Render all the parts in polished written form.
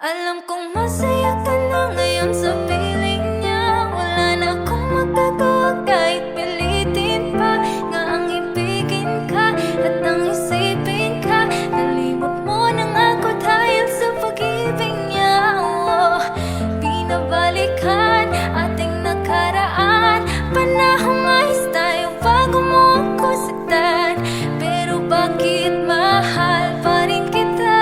Alam kong masaya ka na ngayon sa piling niya. Wala na akong magagawa kahit pilitin pa. Nga ang ibigin ka at ang isipin ka. Nalimot mo na nga ako dahil sa pag-ibig niya. Binabalikan ating nakaraan. Panahong ayos tayo bago mo ako saktan. Pero bakit mahal pa rin kita?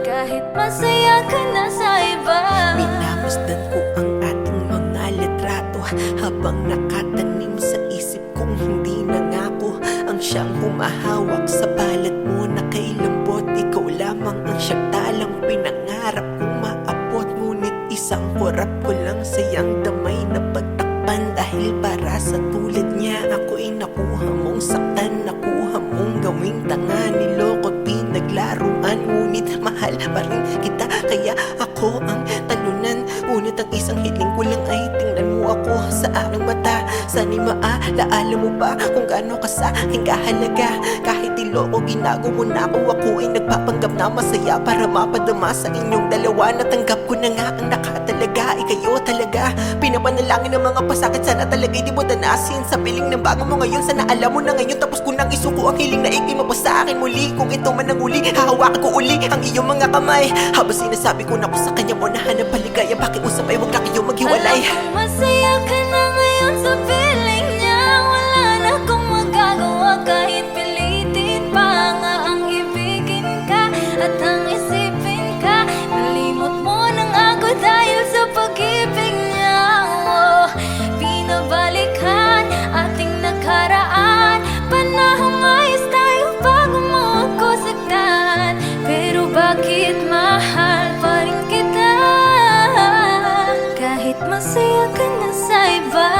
Kahit masaya ka na sa iba. Minamasdan ko ang ating mga litrato habang nakatanim sa isip kong hindi nangako. Ang siyang humahawak sa palad mo na kay lambot. Ikaw lamang ang siyagtalang pinangarap kong maabot. Ngunit isang kurap ko lang sayang damay na pagtakpan. Dahil para sa tulad niya ako'y nakuha mong saktan. Nakuha mong gawing tanga, niloko't pinaglaruan. Ngunit mahal pa rin kita, kaya ako ang talunan. Ngunit ang isang hiling ko lang ay tingnan mo ako sa aking mata. Sana'y maalaala mo pa kung gaano ka sa aking kahalaga. Kahit iloko ginago mo na ako ay nagpapanggap na masaya para mapadama sa inyong dalawa. Natanggap ko na nga ang nakatalaga, kayo talaga. Pinapanalangin ng mga pasakit, sana talaga'y di mo danasin. Sa piling ng bago mo ngayon, sana alam mo na ngayon. Tapos ko nang isuko ang hiling na ikli mo sa akin muli. Kung ito man ang uli, hahawakan ko uli ang iyong mga kamay. Habang sinasabi ko na po sa kanya mo nahanap paligaya, pakiusap ay huwag na kayo maghiwalay. Alam kong masaya ka na ngayon sa piling niya. Wala na akong magagawa kahit pilitin pa. Nga ang ibigin ka at ang isipin ka. Nalimot mo na nga ako dahil sa pag-ibig niya. Binabalikan ating nakaraan. Panahong ayos tayo bago mo ako saktan. Pero bakit mahal pa rin kita? Kahit masaya ka na sa iba.